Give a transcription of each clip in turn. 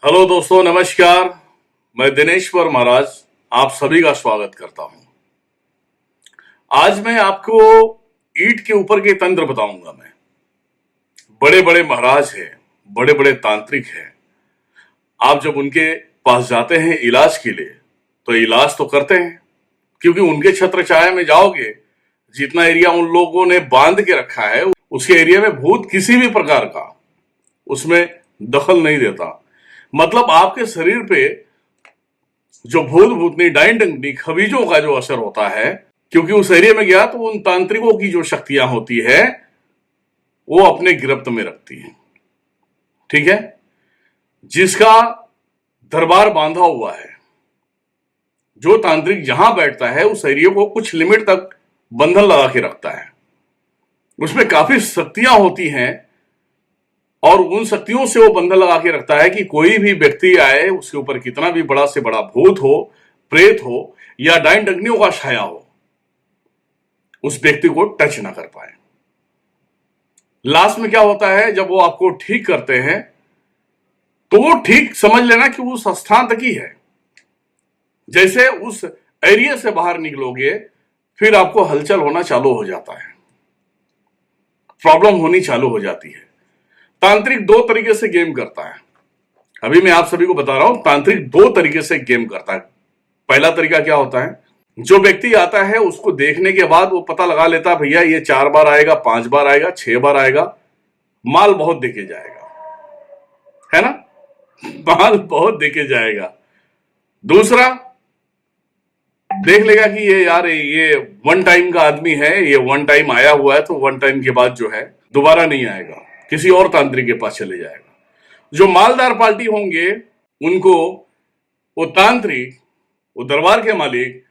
Hello दोस्तों, नमस्कार। मैं दिनेश्वर महाराज आप सभी का स्वागत करता हूं। आज मैं आपको ईंट के ऊपर के तंत्र बताऊंगा। मैं बड़े बड़े महाराज हैं, बड़े बड़े तांत्रिक हैं। आप जब उनके पास जाते हैं इलाज के लिए तो इलाज तो करते हैं, क्योंकि उनके छत्र छाया में जाओगे, जितना एरिया उन लोगों ने बांध के रखा है उसके एरिया में भूत किसी भी प्रकार का उसमें दखल नहीं देता। मतलब आपके शरीर पे जो भूत भूतनी डाइन डंकनी खबीजों का जो असर होता है, क्योंकि उस एरिया में गया तो उन तांत्रिकों की जो शक्तियां होती है वो अपने गिरफ्त में रखती है। ठीक है, जिसका दरबार बांधा हुआ है, जो तांत्रिक जहां बैठता है उस एरिया को कुछ लिमिट तक बंधन लगा के रखता है। उसमें काफी शक्तियां होती हैं और उन शक्तियों से वो बंधन लगा के रखता है कि कोई भी व्यक्ति आए, उसके ऊपर कितना भी बड़ा से बड़ा भूत हो, प्रेत हो या डाइन डंकनियों का छाया हो, उस व्यक्ति को टच ना कर पाए। लास्ट में क्या होता है, जब वो आपको ठीक करते हैं तो वो ठीक समझ लेना कि उस स्थान तक ही है। जैसे उस एरिया से बाहर निकलोगे फिर आपको हलचल होना चालू हो जाता है, प्रॉब्लम होनी चालू हो जाती है। तांत्रिक दो तरीके से गेम करता है। अभी मैं आप सभी को बता रहा हूं, तांत्रिक दो तरीके से गेम करता है। पहला तरीका क्या होता है, जो व्यक्ति आता है उसको देखने के बाद वो पता लगा लेता है भैया ये 4 बार आएगा, 5 बार आएगा, 6 बार आएगा, माल बहुत देके जाएगा, है ना, माल बहुत देके जाएगा। दूसरा देख लेगा कि ये यार ये वन टाइम का आदमी है, ये वन टाइम आया हुआ है, तो वन टाइम के बाद जो है दोबारा नहीं आएगा, किसी और तांत्रिक के पास चले जाएगा। जो मालदार पार्टी होंगे उनको वो तांत्रिक, वो दरबार के मालिक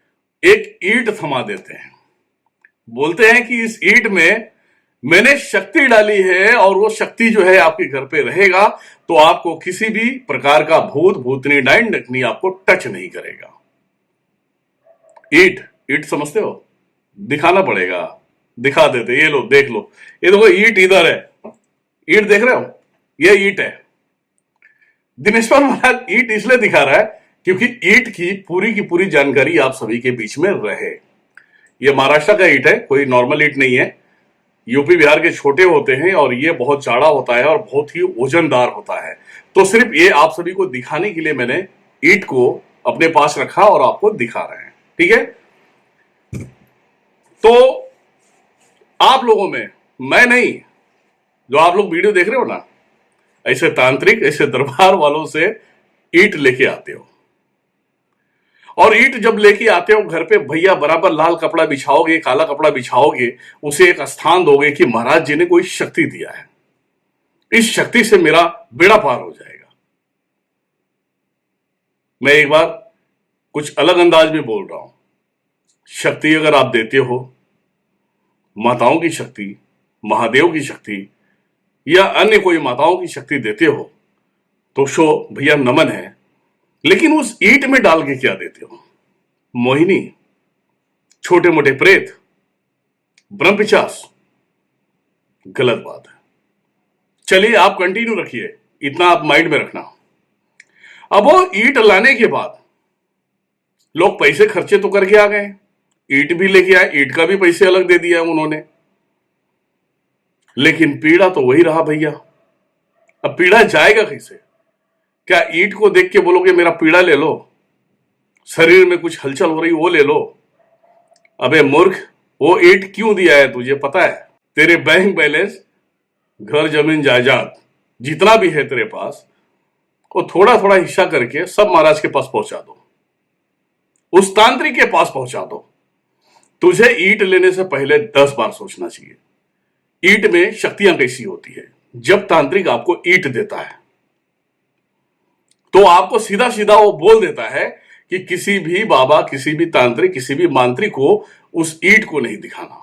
एक ईंट थमा देते हैं। बोलते हैं कि इस ईंट में मैंने शक्ति डाली है और वो शक्ति जो है आपके घर पे रहेगा तो आपको किसी भी प्रकार का भूत भूतनी डाइन डंकनी आपको टच नहीं करेगा। ईंट, ईंट समझते हो, दिखाना पड़ेगा, दिखा देते, ये लो देख लो, ये देखो ईंट इधर है, ईंट देख रहे हो, ये ईंट है। दिनेश्वर महाराज ईंट इसलिए दिखा रहा है क्योंकि ईंट की पूरी जानकारी आप सभी के बीच में रहे। ये महाराष्ट्र का ईंट है, कोई नॉर्मल ईंट नहीं है। यूपी बिहार के छोटे होते हैं और ये बहुत जाड़ा होता है और बहुत ही वजनदार होता है। तो सिर्फ ये आप सभी को दिखाने के लिए मैंने ईंट को अपने पास रखा और आपको दिखा रहे हैं। ठीक है, तो आप लोगों में, मैं नहीं, जो आप लोग वीडियो देख रहे हो ना, ऐसे तांत्रिक, ऐसे दरबार वालों से ईंट लेके आते हो, और ईंट जब लेके आते हो घर पे, भैया बराबर लाल कपड़ा बिछाओगे, काला कपड़ा बिछाओगे, उसे एक स्थान दोगे कि महाराज जी ने कोई शक्ति दिया है, इस शक्ति से मेरा बेड़ा पार हो जाएगा। मैं एक बार कुछ अलग अंदाज में बोल रहा हूं। शक्ति अगर आप देते हो, माताओं की शक्ति, महादेव की शक्ति या अन्य कोई माताओं की शक्ति देते हो तो शो भैया नमन है। लेकिन उस ईंट में डाल के क्या देते हो, मोहिनी, छोटे मोटे प्रेत, ब्रह्मपिशाच, गलत बात है। चलिए आप कंटिन्यू रखिए, इतना आप माइंड में रखना। अब वो ईंट लाने के बाद लोग पैसे खर्चे तो करके आ गए, ईंट भी लेके आए, ईंट का भी पैसे अलग दे दिया उन्होंने, लेकिन पीड़ा तो वही रहा भैया। अब पीड़ा जाएगा कैसे? क्या ईंट को देख के बोलोगे मेरा पीड़ा ले लो, शरीर में कुछ हलचल हो रही वो ले लो? अबे मूर्ख, वो ईंट क्यों दिया है तुझे पता है? तेरे बैंक बैलेंस, घर जमीन जायदाद जितना भी है तेरे पास, वो थोड़ा थोड़ा हिस्सा करके सब महाराज के पास पहुंचा दो, उस तांत्रिक के पास पहुंचा दो। तुझे ईंट लेने से पहले 10 बार सोचना चाहिए ईंट में शक्तियां कैसी होती है। जब तांत्रिक आपको ईंट देता है तो आपको सीधा सीधा वो बोल देता है कि किसी भी बाबा, किसी भी तांत्रिक, किसी भी मांत्रिक को उस ईंट को नहीं दिखाना।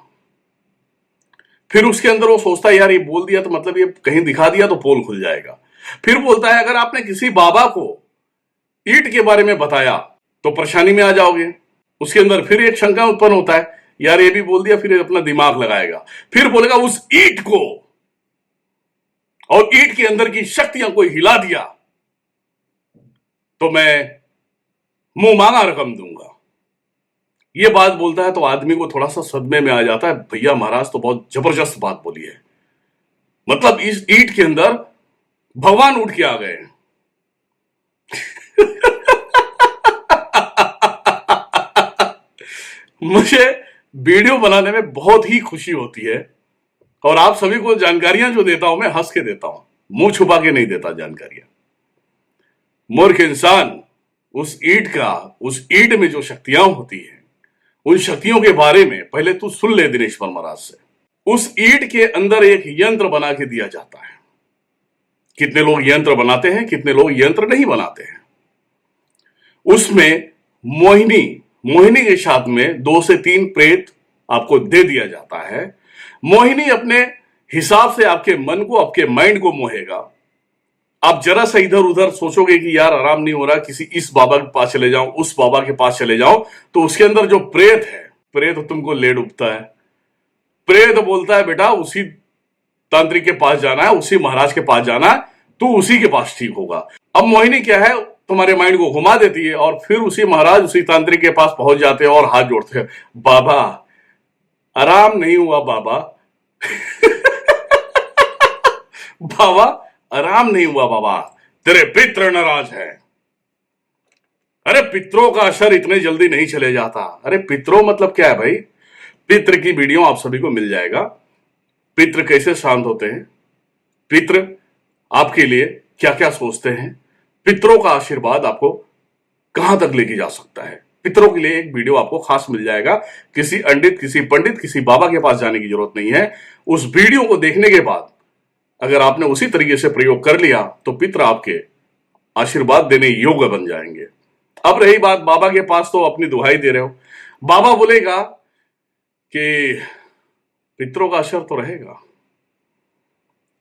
फिर उसके अंदर वो सोचता है यार ये बोल दिया तो मतलब ये कहीं दिखा दिया तो पोल खुल जाएगा। फिर बोलता है अगर आपने किसी बाबा को ईंट के बारे में बताया तो परेशानी में आ जाओगे। उसके अंदर फिर एक शंका उत्पन्न होता है, यार ये भी बोल दिया, फिर अपना दिमाग लगाएगा, फिर बोलेगा उस ईंट को, और ईंट के अंदर की शक्तियां कोई हिला दिया तो मैं मुंह मांगा रकम दूंगा। ये बात बोलता है तो आदमी को थोड़ा सा सदमे में आ जाता है, भैया महाराज तो बहुत जबरदस्त बात बोली है, मतलब इस ईंट के अंदर भगवान उठ के आ गए हैं। मुझे वीडियो बनाने में बहुत ही खुशी होती है और आप सभी को जानकारियां जो देता हूं मैं हंस के देता हूं, मुंह छुपा के नहीं देता जानकारियां। मूर्ख इंसान, उस ईंट में जो शक्तियां होती हैं, उन शक्तियों के बारे में पहले तू सुन ले दिनेश्वर महाराज से। उस ईंट के अंदर एक यंत्र बना के दिया जाता है। कितने लोग यंत्र बनाते हैं, कितने लोग यंत्र नहीं बनाते हैं। उसमें मोहिनी के साथ में 2 से 3 प्रेत आपको दे दिया जाता है। मोहिनी अपने हिसाब से आपके मन को, आपके माइंड को मोहेगा। आप जरा सा इधर उधर सोचोगे कि यार आराम नहीं हो रहा, किसी इस बाबा के पास चले जाऊं, उस बाबा के पास चले जाऊं, तो उसके अंदर जो प्रेत है, प्रेत तुमको ले डूबता है। प्रेत बोलता है बेटा उसी तांत्रिक के पास जाना है, उसी महाराज के पास जाना है, तू उसी के पास ठीक होगा। अब मोहिनी क्या है, तुम्हारे माइंड को घुमा देती है और फिर उसी महाराज, उसी तांत्रिक के पास पहुंच जाते हैं और हाथ जोड़ते हैं, बाबा आराम नहीं हुआ बाबा। बाबा आराम नहीं हुआ बाबा, तेरे पित्र नाराज है। अरे पितरों का असर इतने जल्दी नहीं चले जाता। अरे पितरों मतलब क्या है भाई? पित्र की वीडियो आप सभी को मिल जाएगा। पित्र कैसे शांत होते हैं, पित्र आपके लिए क्या क्या सोचते हैं, पितरों का आशीर्वाद आपको कहां तक लेके जा सकता है, पितरों के लिए एक वीडियो आपको खास मिल जाएगा। किसी पंडित, किसी बाबा के पास जाने की जरूरत नहीं है। उस वीडियो को देखने के बाद अगर आपने उसी तरीके से प्रयोग कर लिया तो पितर आपके आशीर्वाद देने योग्य बन जाएंगे। अब रही बात बाबा के पास, तो अपनी दुहाई दे रहे हो, बाबा बोलेगा कि पितरों का असर तो रहेगा।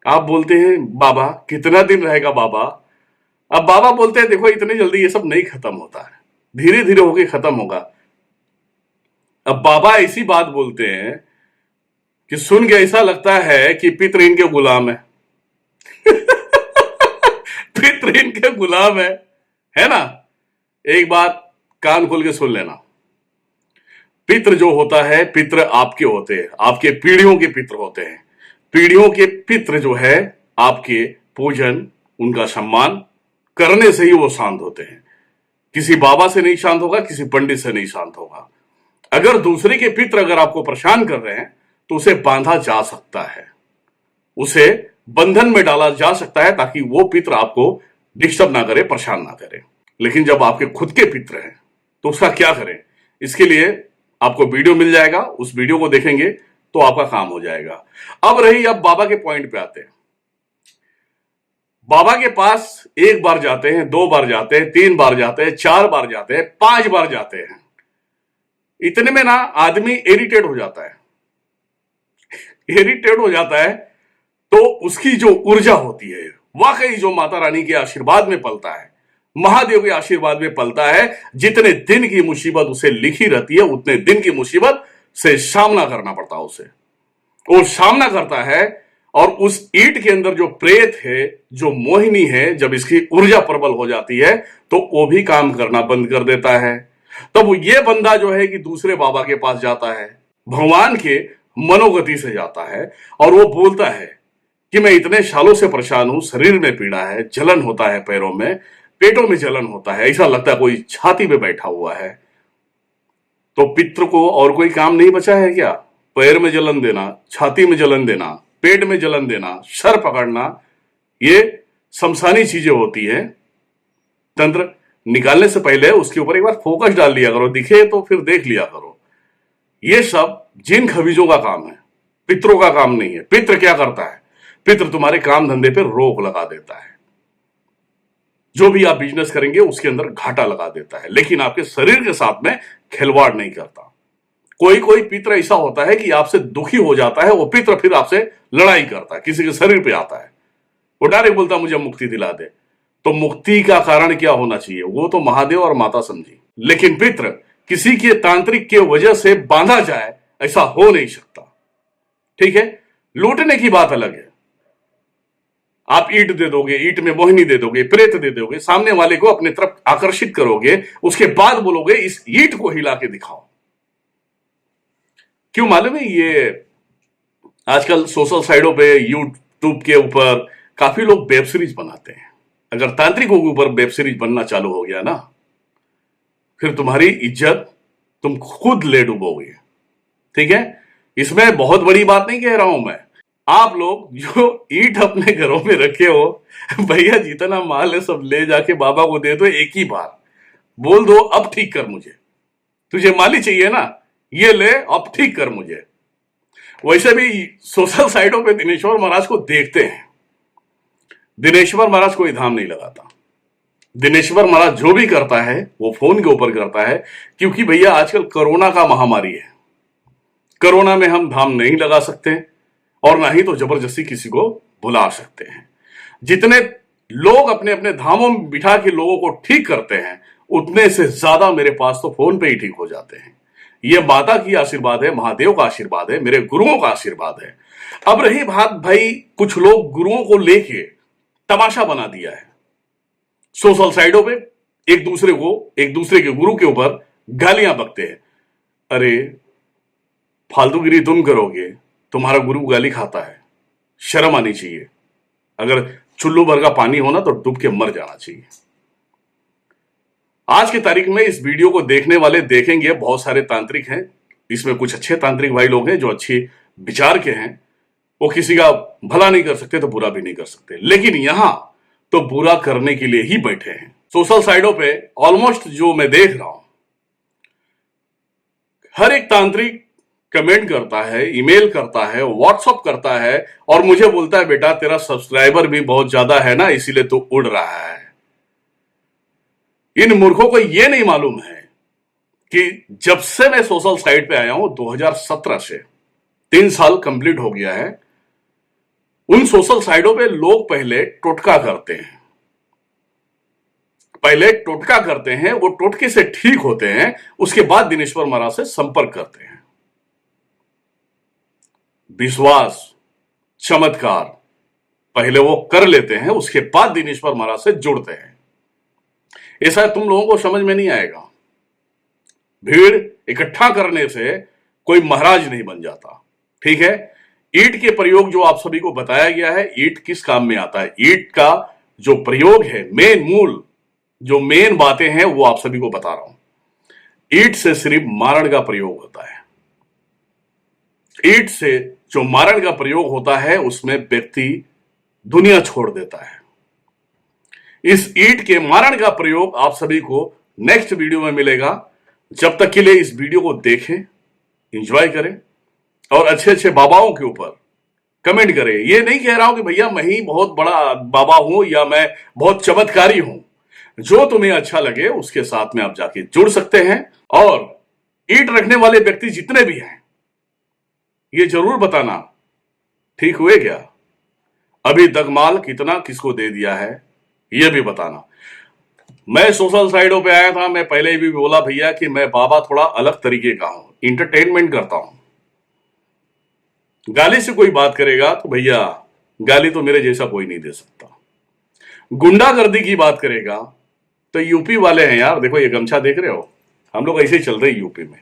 आप बोलते हैं बाबा कितना दिन रहेगा बाबा? अब बाबा बोलते हैं देखो इतनी जल्दी ये सब नहीं खत्म होता है, धीरे धीरे होके खत्म होगा। अब बाबा ऐसी बात बोलते हैं कि सुन के ऐसा लगता है कि पितर इनके गुलाम है। पितर इनके गुलाम है ना? एक बात कान खोल के सुन लेना, पितर जो होता है, पितर आपके होते हैं, आपके पीढ़ियों के पितर होते हैं। पीढ़ियों के पितर जो है आपके पूजन, उनका सम्मान करने से ही वो शांत होते हैं। किसी बाबा से नहीं शांत होगा, किसी पंडित से नहीं शांत होगा। अगर दूसरे के पितर अगर आपको परेशान कर रहे हैं तो उसे बांधा जा सकता है, उसे बंधन में डाला जा सकता है ताकि वो पितर आपको डिस्टर्ब ना करे, परेशान ना करे। लेकिन जब आपके खुद के पितर हैं तो उसका क्या करें? इसके लिए आपको वीडियो मिल जाएगा, उस वीडियो को देखेंगे तो आपका काम हो जाएगा। अब बाबा के पॉइंट पे आते हैं। बाबा के पास 1 बार जाते हैं, 2 बार जाते हैं, 3 बार जाते हैं, 4 बार जाते हैं, 5 बार जाते हैं। इतने में ना आदमी इरिटेट हो जाता है। इरिटेट हो जाता है तो उसकी जो ऊर्जा होती है, वाकई जो माता रानी के आशीर्वाद में पलता है, महादेव के आशीर्वाद में पलता है, जितने दिन की मुसीबत उसे लिखी रहती है उतने दिन की मुसीबत से सामना करना पड़ता है उसे। वो सामना करता है और उस ईंट के अंदर जो प्रेत है, जो मोहिनी है, जब इसकी ऊर्जा प्रबल हो जाती है तो वो भी काम करना बंद कर देता है। तब ये बंदा जो है कि दूसरे बाबा के पास जाता है, भगवान के मनोगति से जाता है और वो बोलता है कि मैं इतने सालों से परेशान हूं, शरीर में पीड़ा है, जलन होता है, पैरों में, पेटों में जलन होता है, ऐसा लगता है कोई छाती पे बैठा हुआ है। तो पितृ को और कोई काम नहीं बचा है क्या? पैर में जलन देना, छाती में जलन देना, पेट में जलन देना, सर पकड़ना, ये शमशानी चीजें होती हैं। तंत्र निकालने से पहले उसके ऊपर एक बार फोकस डाल लिया करो, दिखे तो फिर देख लिया करो। ये सब जिन खबीजों का काम है, पितरों का काम नहीं है। पितृ क्या करता है? पितृ तुम्हारे काम धंधे पे रोक लगा देता है, जो भी आप बिजनेस करेंगे उसके अंदर घाटा लगा देता है, लेकिन आपके शरीर के साथ में खिलवाड़ नहीं करता। कोई पितृ ऐसा होता है कि आपसे दुखी हो जाता है, वो पितृ फिर आपसे लड़ाई करता है, किसी के शरीर पे आता है, वो डायरेक्ट बोलता है मुझे मुक्ति दिला दे। तो मुक्ति का कारण क्या होना चाहिए? वो तो महादेव और माता समझी। लेकिन पितृ किसी के तांत्रिक के वजह से बांधा जाए, ऐसा हो नहीं सकता। ठीक है, लूटने की बात अलग है, आप ईंट दे दोगे, ईंट में मोहिनी दे दोगे, प्रेत दे दोगे, सामने वाले को अपने तरफ आकर्षित करोगे, उसके बाद बोलोगे इस ईंट को हिला के दिखाओ। क्यों मालूम है? ये आजकल सोशल साइटों पे, यूट्यूब के ऊपर काफी लोग वेब सीरीज बनाते हैं। अगर तांत्रिकों के ऊपर वेब सीरीज बनना चालू हो गया ना, फिर तुम्हारी इज्जत तुम खुद ले डूबोगे। ठीक है? इसमें बहुत बड़ी बात नहीं कह रहा हूं मैं। आप लोग जो ईंट अपने घरों में रखे हो, भैया जितना माल है सब ले जाके बाबा को दे दो एक ही बार। बोल दो अब ठीक कर मुझे, तुझे माली चाहिए ना, ये ले अब ठीक कर मुझे। वैसे भी सोशल साइटों पे दिनेश्वर महाराज को देखते हैं। दिनेश्वर महाराज कोई धाम नहीं लगाता। दिनेश्वर महाराज जो भी करता है वो फोन के ऊपर करता है, क्योंकि भैया आजकल कोरोना का महामारी है। कोरोना में हम धाम नहीं लगा सकते और ना ही तो जबरदस्ती किसी को बुला सकते हैं। जितने लोग अपने अपने धामों में बिठा के लोगों को ठीक करते हैं, उतने से ज्यादा मेरे पास तो फोन पे ही ठीक हो जाते हैं। ये माता की आशीर्वाद है, महादेव का आशीर्वाद है, मेरे गुरुओं का आशीर्वाद है। अब रही बात भाई, कुछ लोग गुरुओं को लेके तमाशा बना दिया है। सोशल साइटों पे एक दूसरे के गुरु के ऊपर गालियां बकते हैं। अरे फालतूगिरी तुम करोगे, तुम्हारा गुरु गाली खाता है, शर्म आनी चाहिए। अगर चुल्लू भर का पानी हो ना तो डूब के मर जाना चाहिए। आज की तारीख में इस वीडियो को देखने वाले देखेंगे बहुत सारे तांत्रिक हैं। इसमें कुछ अच्छे तांत्रिक भाई लोग हैं जो अच्छी विचार के हैं। वो किसी का भला नहीं कर सकते तो बुरा भी नहीं कर सकते, लेकिन यहां तो बुरा करने के लिए ही बैठे हैं। सोशल साइटों पे ऑलमोस्ट जो मैं देख रहा हूं, हर एक तांत्रिक कमेंट करता है, ईमेल करता है, व्हाट्सएप करता है और मुझे बोलता है बेटा तेरा सब्सक्राइबर भी बहुत ज्यादा है ना, इसीलिए तू उड़ रहा है। इन मूर्खों को यह नहीं मालूम है कि जब से मैं सोशल साइट पे आया हूं 2017 से 3 साल कंप्लीट हो गया है। उन सोशल साइटों पे लोग पहले टोटका करते हैं, वो टोटके से ठीक होते हैं, उसके बाद दिनेश्वर महाराज से संपर्क करते हैं। विश्वास, चमत्कार पहले वो कर लेते हैं, उसके बाद दिनेश्वर महाराज से जुड़ते हैं। ऐसा तुम लोगों को समझ में नहीं आएगा। भीड़ इकट्ठा करने से कोई महाराज नहीं बन जाता। ठीक है? ईंट के प्रयोग जो आप सभी को बताया गया है, ईंट किस काम में आता है, ईंट का जो प्रयोग है, मेन बातें हैं वो आप सभी को बता रहा हूं। ईंट से सिर्फ मारण का प्रयोग होता है। ईंट से जो मारण का प्रयोग होता है उसमें व्यक्ति दुनिया छोड़ देता है। इस ईंट के मारण का प्रयोग आप सभी को नेक्स्ट वीडियो में मिलेगा। जब तक के लिए इस वीडियो को देखें, एंजॉय करें और अच्छे अच्छे बाबाओं के ऊपर कमेंट करें। ये नहीं कह रहा हूं कि भैया मैं ही बहुत बड़ा बाबा हूं या मैं बहुत चमत्कारी हूं। जो तुम्हें अच्छा लगे उसके साथ में आप जाके जुड़ सकते हैं। और ईंट रखने वाले व्यक्ति जितने भी हैं, ये जरूर बताना ठीक हुए क्या, अभी तक माल कितना किसको दे दिया है, ये भी बताना। मैं सोशल साइटों पे आया था, मैं पहले भी बोला भैया कि मैं बाबा थोड़ा अलग तरीके का हूं, इंटरटेनमेंट करता हूं। गाली से कोई बात करेगा तो भैया गाली तो मेरे जैसा कोई नहीं दे सकता। गुंडागर्दी की बात करेगा तो यूपी वाले हैं यार, देखो ये गमछा देख रहे हो, हम लोग ऐसे ही चलते हैं यूपी में,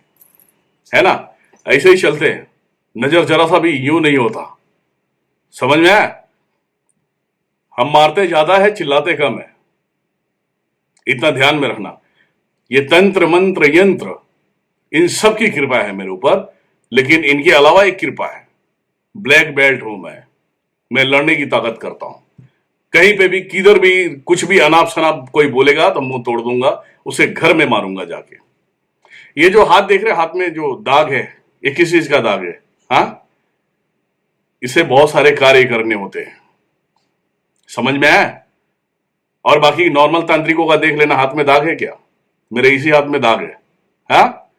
है ना, ऐसे ही चलते हैं। नजर जरा सा भी यूं नहीं होता, समझ में आया? हम मारते ज्यादा है, चिल्लाते कम है, इतना ध्यान में रखना। ये तंत्र मंत्र यंत्र इन सब की कृपा है मेरे ऊपर, लेकिन इनके अलावा एक कृपा है, ब्लैक बेल्ट हूं मैं लड़ने की ताकत करता हूं। कहीं पे भी किधर भी कुछ भी अनाप शनाप कोई बोलेगा तो मुंह तोड़ दूंगा, उसे घर में मारूंगा जाके। ये जो हाथ देख रहे, हाथ में जो दाग है, ये किस चीज का दाग है? हाँ, इसे बहुत सारे कार्य करने होते हैं, समझ में आया? और बाकी नॉर्मल तांत्रिकों का देख लेना, हाथ में दाग है क्या? मेरे इसी हाथ में दाग है। हाँ,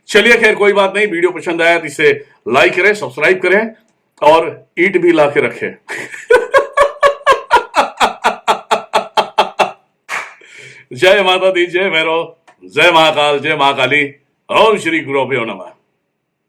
चलिए खैर कोई बात नहीं। वीडियो पसंद आया तो इसे लाइक करें, सब्सक्राइब करें और ईंट भी ला के रखें। जय माता दी, जय भैरव, जय महाकाल, जय महाकाली। ओम श्री गुरुभ्यो नमः।